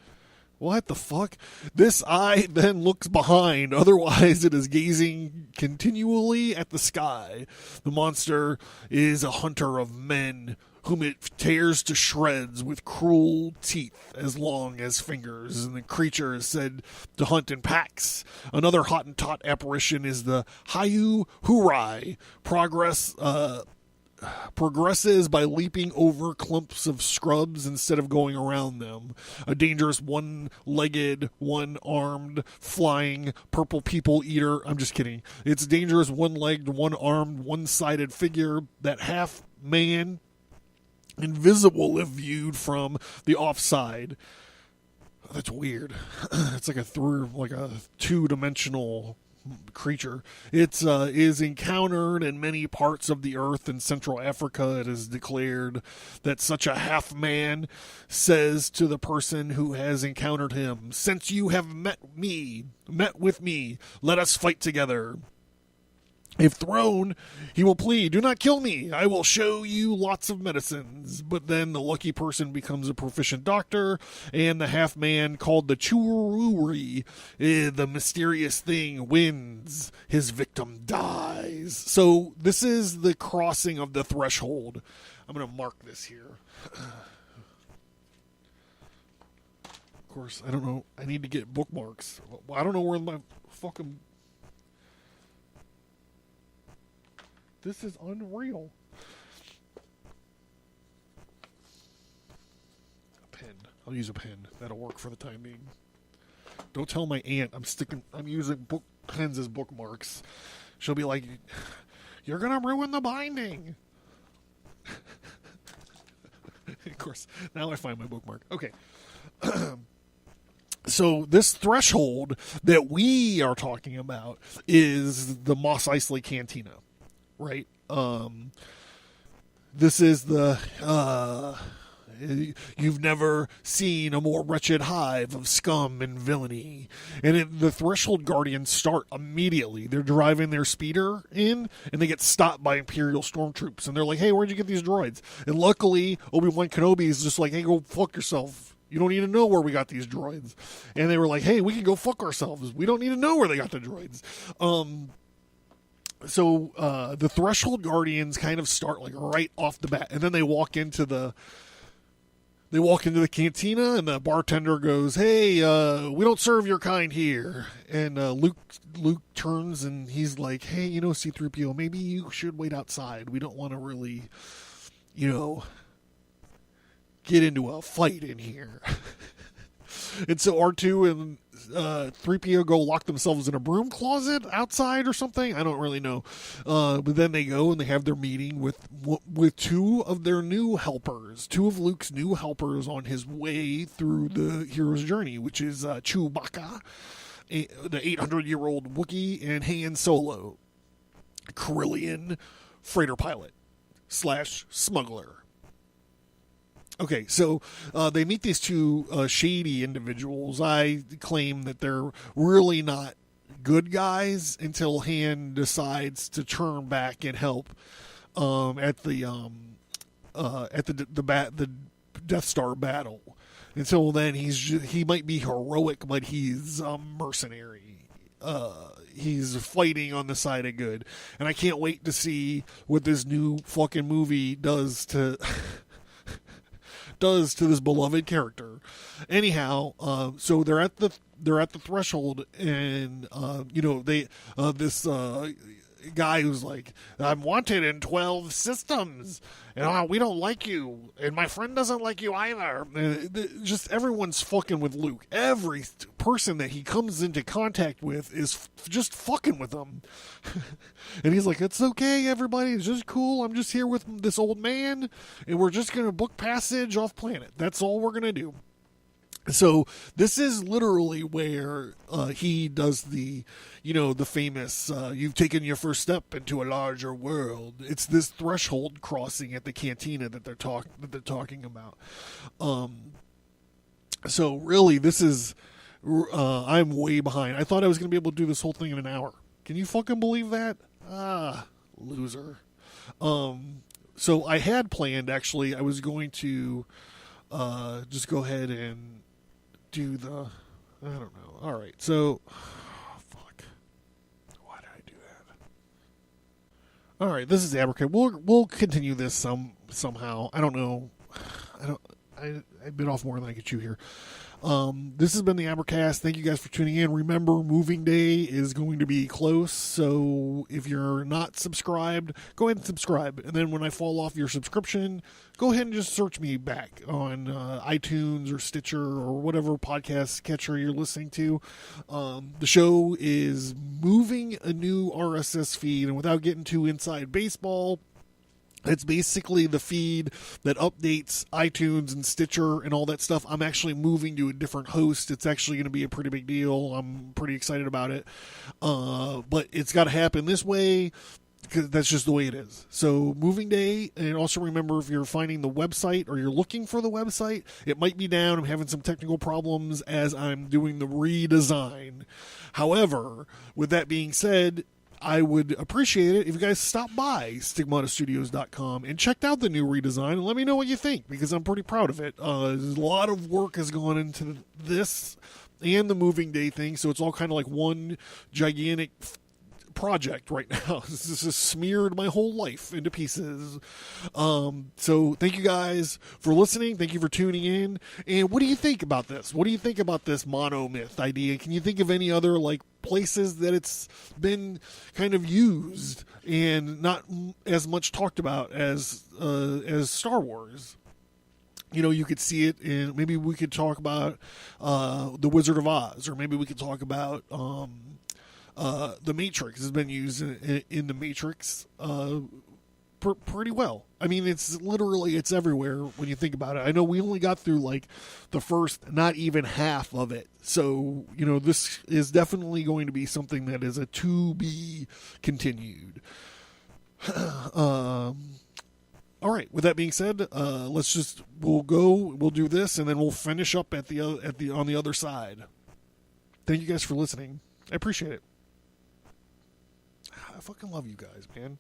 What the fuck? This eye then looks behind, otherwise it is gazing continually at the sky. The monster is a hunter of men, whom it tears to shreds with cruel teeth as long as fingers, and the creature is said to hunt in packs. Another Hottentot apparition is the Hayu Hurai, progresses by leaping over clumps of scrubs instead of going around them. A dangerous one-legged, one-armed, flying, purple people eater. I'm just kidding. It's a dangerous one-legged, one-armed, one-sided figure that half man, invisible if viewed from the offside. That's weird. It's like a two-dimensional creature. It is encountered in many parts of the earth. In Central Africa, it is declared that such a half man says to the person who has encountered him, "Since you have met with me, let us fight together." If thrown, he will plead, "Do not kill me. I will show you lots of medicines." But then the lucky person becomes a proficient doctor, and the half-man called the Chururi, the mysterious thing, wins. His victim dies. So this is the crossing of the threshold. I'm going to mark this here. Of course, I don't know. I need to get bookmarks. I don't know where my fucking... This is unreal. A pen. I'll use a pen. That'll work for the time being. Don't tell my aunt I'm using pens as bookmarks. She'll be like, "You're gonna ruin the binding." Of course, now I find my bookmark. Okay. So this threshold that we are talking about is the Mos Eisley Cantina. Right. This is the you've never seen a more wretched hive of scum and villainy. And the Threshold Guardians start immediately. They're driving their speeder in, and they get stopped by Imperial stormtroops. And they're like, "Hey, where'd you get these droids?" And luckily, Obi-Wan Kenobi is just like, "Hey, go fuck yourself. You don't need to know where we got these droids." And they were like, "Hey, we can go fuck ourselves. We don't need to know where they got the droids." the Threshold Guardians kind of start like right off the bat, and then they walk into the cantina, and the bartender goes, "Hey, we don't serve your kind here." And Luke turns and he's like, "Hey, C-3PO, maybe you should wait outside. We don't want to really, get into a fight in here." And so R2 and 3PO go lock themselves in a broom closet outside or something. I don't really know. But then they go and they have their meeting with two of their new helpers, two of Luke's new helpers on his way through the hero's journey, which is Chewbacca, the 800-year-old Wookiee, and Han Solo, Corellian freighter pilot / smuggler. Okay, so they meet these two shady individuals. I claim that they're really not good guys until Han decides to turn back and help at the Death Star battle. Until then, he might be heroic, but he's a mercenary. He's fighting on the side of good, and I can't wait to see what this new fucking movie does to this beloved character. Anyhow, so they're at the threshold, and this guy who's like, "I'm wanted in 12 systems, and we don't like you, and my friend doesn't like you either." And just everyone's fucking with Luke. Every person that he comes into contact with is just fucking with him. And he's like, "It's okay, everybody. It's just cool. I'm just here with this old man, and we're just going to book passage off planet. That's all we're going to do." So this is literally where he does the famous, "You've taken your first step into a larger world." It's this threshold crossing at the cantina that they're talking about. So really, this is I'm way behind. I thought I was going to be able to do this whole thing in an hour. Can you fucking believe that? Loser. So I had planned, actually, I was going to just go ahead and do I don't know. All right, so fuck. Why did I do that? All right, this is Abercrombie. We'll continue this somehow. I don't know. I bit off more than I could chew here. This has been the Abercast. Thank you guys for tuning in. Remember, moving day is going to be close, so if you're not subscribed, go ahead and subscribe. And then when I fall off your subscription, go ahead and just search me back on iTunes or Stitcher or whatever podcast catcher you're listening to. The show is moving a new RSS feed, and without getting too inside baseball, it's basically the feed that updates iTunes and Stitcher and all that stuff. I'm actually moving to a different host. It's actually going to be a pretty big deal. I'm pretty excited about it. But it's got to happen this way, because that's just the way it is. So moving day, and also remember, if you're finding the website or you're looking for the website, it might be down. I'm having some technical problems as I'm doing the redesign. However, with that being said, I would appreciate it if you guys stopped by stigmatastudios.com and checked out the new redesign and let me know what you think, because I'm pretty proud of it. A lot of work has gone into this and the moving day thing, so it's all kind of like one gigantic project right now. This has smeared my whole life into pieces. So thank you guys for listening. Thank you for tuning in. And what do you think about this? What do you think about this monomyth idea? Can you think of any other places that it's been kind of used and not as much talked about as Star Wars? You could see it in, maybe we could talk about The Wizard of Oz, or maybe we could talk about The Matrix. Has been used in The Matrix pretty well. I mean, it's everywhere when you think about it. I know we only got through the first, not even half of it. So, this is definitely going to be something that is a to be continued. All right. With that being said, we'll do this, and then we'll finish up on the other side. Thank you guys for listening. I appreciate it. I fucking love you guys, man.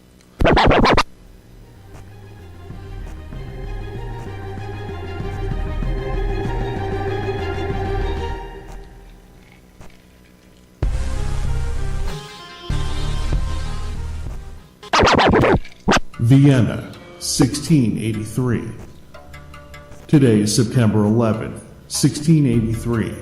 Vienna, 1683. Today is September 11th, 1683.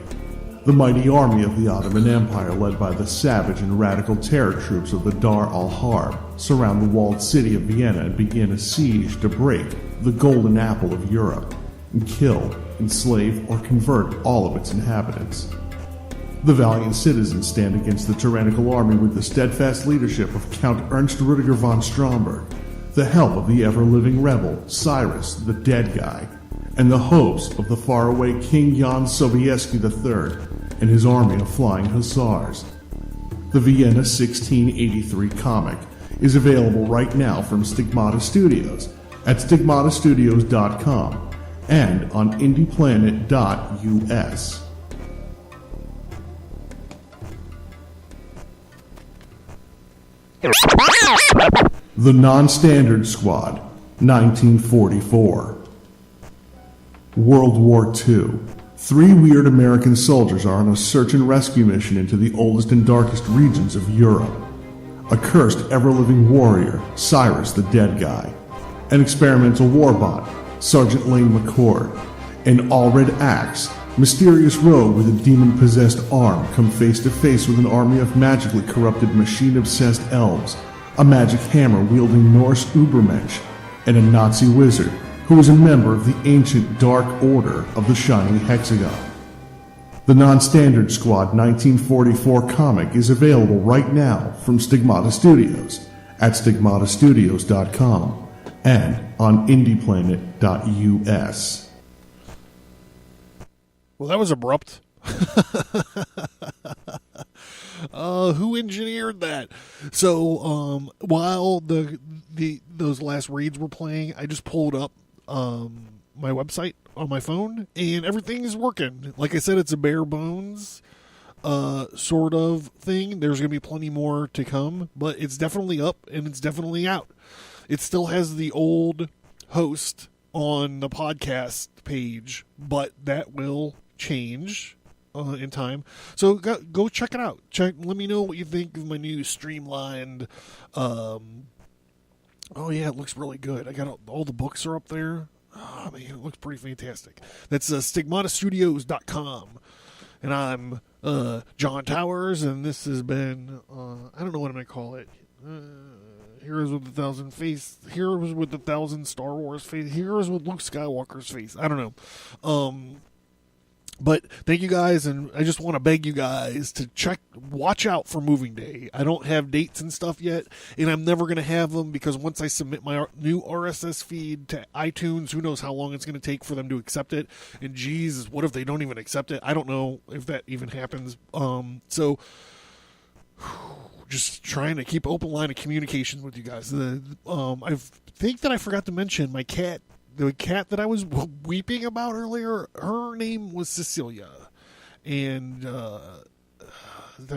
The mighty army of the Ottoman Empire, led by the savage and radical terror troops of the Dar al-Harb, surround the walled city of Vienna and begin a siege to break the golden apple of Europe and kill, enslave, or convert all of its inhabitants. The valiant citizens stand against the tyrannical army with the steadfast leadership of Count Ernst Rudiger von Stromberg, the help of the ever-living rebel Cyrus the Dead Guy, and the hopes of the faraway King Jan Sobieski III and his army of flying hussars. The Vienna 1683 comic is available right now from Stigmata Studios at stigmatastudios.com and on indieplanet.us. The Non-Standard Squad, 1944. World War II. 3 weird American soldiers are on a search and rescue mission into the oldest and darkest regions of Europe. A cursed, ever-living warrior, Cyrus the Dead Guy. An experimental warbot, Sergeant Lane McCord. An all-red axe, mysterious rogue with a demon-possessed arm, come face-to-face with an army of magically corrupted, machine-obsessed elves, a magic hammer-wielding Norse Ubermensch, and a Nazi wizard who is a member of the ancient Dark Order of the Shining Hexagon. The Non-Standard Squad 1944 comic is available right now from Stigmata Studios at stigmatastudios.com and on indieplanet.us. Well, that was abrupt. Who engineered that? So, while those last reads were playing, I just pulled up my website on my phone, and everything is working. Like I said, it's a bare bones sort of thing. There's going to be plenty more to come, but it's definitely up and it's definitely out. It still has the old host on the podcast page, but that will change in time. So go check it out. Let me know what you think of my new streamlined. Oh yeah, it looks really good. I got all the books are up there. Oh man, it looks pretty fantastic. That's stigmatastudios.com, and I'm John Towers, and this has been I don't know what I'm gonna call it. Heroes with 1,000 face. Heroes with 1,000 Star Wars face. Heroes with Luke Skywalker's face. I don't know. But thank you guys, and I just want to beg you guys to watch out for moving day. I don't have dates and stuff yet, and I'm never going to have them because once I submit my new RSS feed to iTunes, who knows how long it's going to take for them to accept it. And geez, what if they don't even accept it? I don't know if that even happens. So just trying to keep open line of communication with you guys. I think that I forgot to mention my cat. The cat that I was weeping about earlier, her name was Cecilia. And the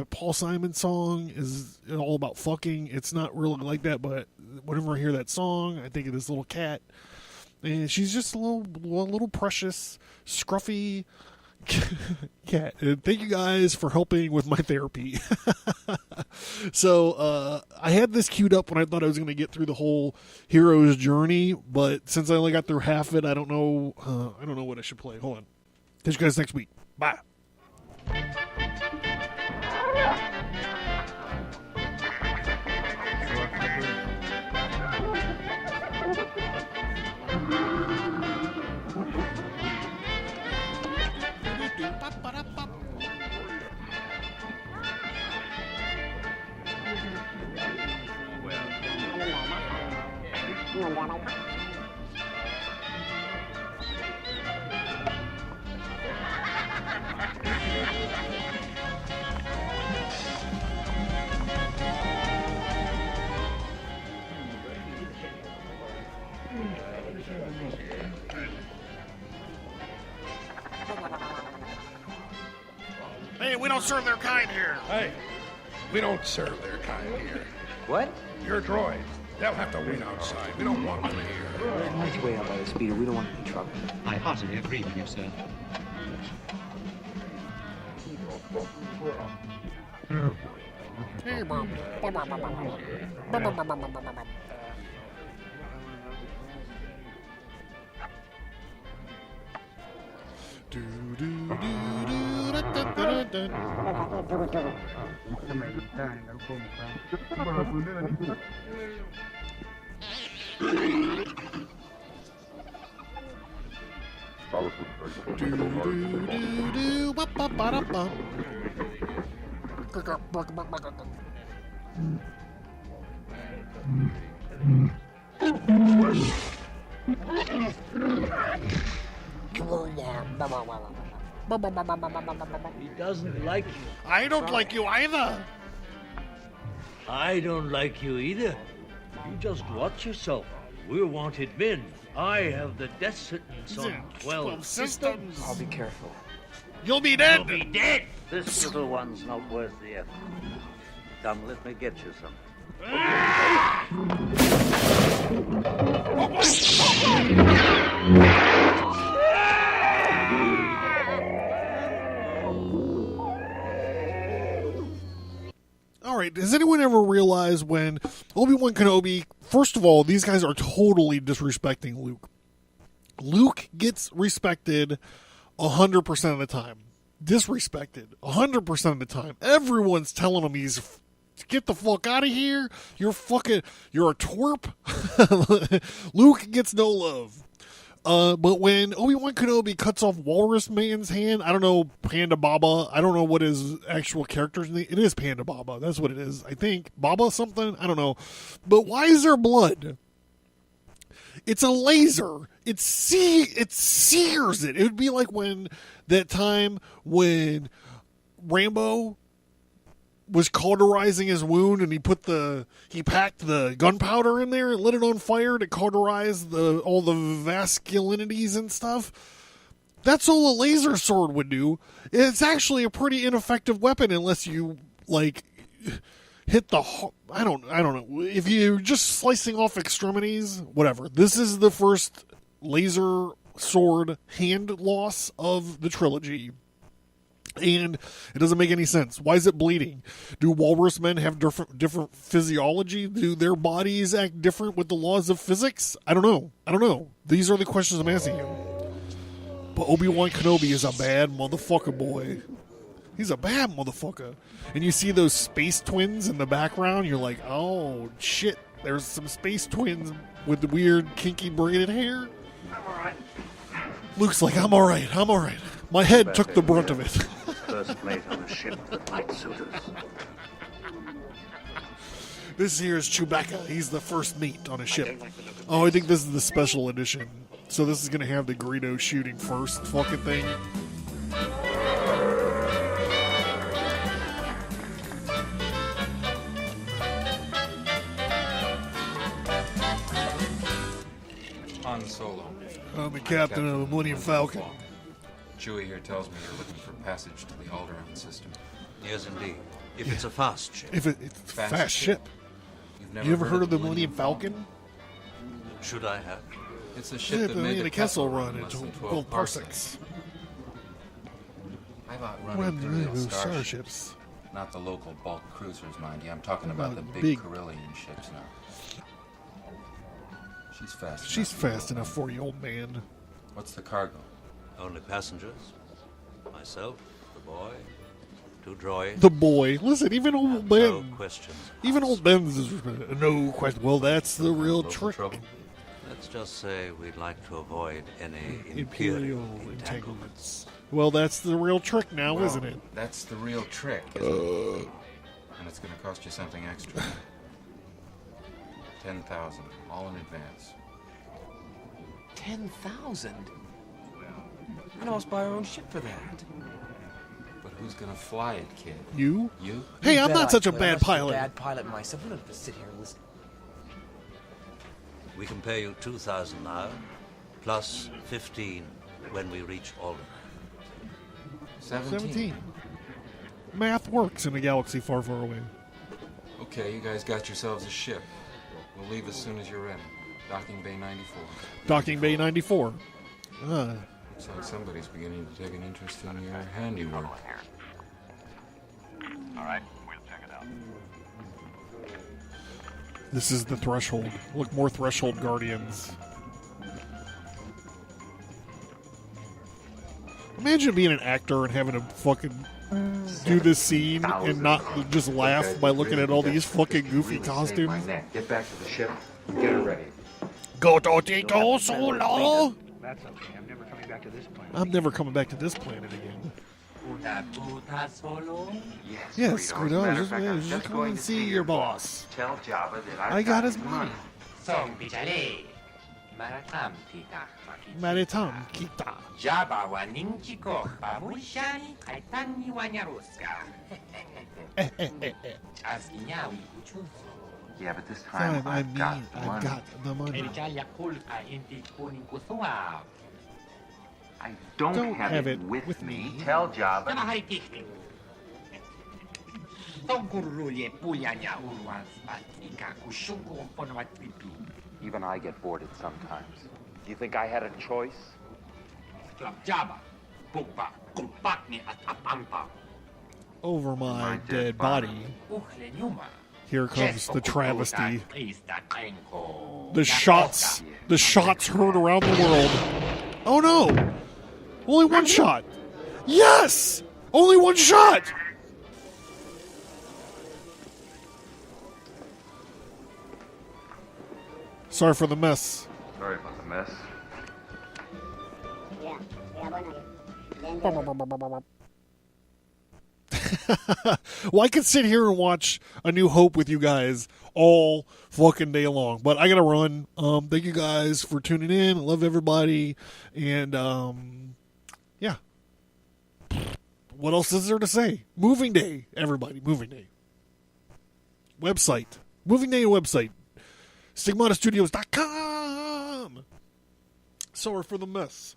Paul Simon song is all about fucking. It's not really like that, but whenever I hear that song, I think of this little cat. And she's just a little precious, scruffy cat. And thank you guys for helping with my therapy. So I had this queued up when I thought I was going to get through the whole hero's journey, but since I only got through half of it, I don't know what I should play. Hold on. Catch you guys next week. Bye. Hey, we don't serve their kind here. Hey, we don't serve their kind here. What? Your droids. They'll have to wait outside. We don't want them here. Let's wait out by the speeder. We don't want any trouble. I heartily agree with you, sir. He doesn't like you. I don't like you either. I don't like you either. You just watch yourself. We're wanted men. I have the death sentence on 12 systems. I'll be careful. You'll be dead. You'll be dead. This little one's not worth the effort. Come, let me get you some. All right, does anyone ever realize when Obi-Wan Kenobi, first of all, these guys are totally disrespecting Luke. Luke gets respected 100% of the time. Disrespected 100% of the time. Everyone's telling him he's get the fuck out of here. You're a twerp. Luke gets no love. But when Obi-Wan Kenobi cuts off Walrus Man's hand, I don't know, Panda Baba, I don't know what his actual character's name. It is Panda Baba. That's what it is. I think Baba something. I don't know. But why is there blood? It's a laser. It sears it. It would be like when that time when Rambo was cauterizing his wound and he packed the gunpowder in there and lit it on fire to cauterize all the vasculinities and stuff. That's all a laser sword would do. It's actually a pretty ineffective weapon unless you hit I don't know. If you're just slicing off extremities, whatever. This is the first laser sword hand loss of the trilogy. And it doesn't make any sense. Why is it bleeding? Do walrus men have different physiology? Do their bodies act different with the laws of physics? I don't know. These are the questions I'm asking you. But Obi-Wan Kenobi is a bad motherfucker, boy. He's a bad motherfucker. And you see those space twins in the background, you're like, oh, shit. There's some space twins with the weird, kinky, braided hair. I'm all right. Luke's like, I'm all right. My head took the brunt of it. First mate on a ship that might suit us. This here is Chewbacca. He's the first mate on a ship. Oh, I think this is the special edition. So this is going to have the Greedo shooting first fucking thing. Han Solo. I'm the captain of the Millennium Falcon. Chewie here tells me you're looking for passage to the Alderaan system. Yes, indeed. If it's a fast ship. If it's a fast ship. You ever heard of the Millennium Falcon? Should I have? It's a ship that made the Kessel Run in 12 parsecs. I thought running through starships. Not the local bulk cruisers, mind you. I'm talking about the big Corellian ships now. She's fast enough for you, old man. What's the cargo? Only passengers. Myself, the boy, 2 droids. The boy. Listen, even old Ben. No questions. Even old Ben's is no question. Well, that's the real trick. Trouble? Let's just say we'd like to avoid any imperial entanglements. Well, that's the real trick now, isn't it? That's the real trick, isn't it? And it's going to cost you something extra. 10,000, all in advance. 10,000? I know us buy our own ship for that. But who's gonna fly it, kid? You? You? Hey, I'm not such a bad pilot. Bad pilot myself. I don't have to sit here and listen. We can pay you 2,000 now, plus 15 when we reach Alderaan. 17. Math works in a galaxy far, far away. Okay, you guys got yourselves a ship. We'll leave as soon as you're ready. Docking Bay 94. Docking Bay 94. Looks like somebody's beginning to take an interest in your handiwork. All right, we'll check it out. This is the threshold. Look, more threshold guardians. I'm imagine being an actor and having to fucking do this scene and not just laugh by looking at all these fucking goofy costumes? Get back to the ship and get her ready. Go solo. That's okay. I'm never coming back to this planet. I'm never coming back to this planet again. Yes, Squiddo, just go and see your boss. Tell Jabba that I got his money. Maritam kita. Jabba wa ninchi ko babushani kaitani wanyaruska. Askinyawi kuchu. Yeah, but this time I've got the money. I don't have it with me. Tell Jabba. Even I get bored at sometimes. Do you think I had a choice? Over my dead body. Here comes the travesty. The shots heard around the world. Oh no! Only one shot! Yes! Only one shot! Sorry for the mess. Sorry about the mess. Well, I could sit here and watch A New Hope with you guys all fucking day long, but I gotta run. Thank you guys for tuning in. I love everybody, and yeah. What else is there to say? Moving day, everybody. Moving day. Website. Moving day website. StigmataStudios.com. Sorry for the mess.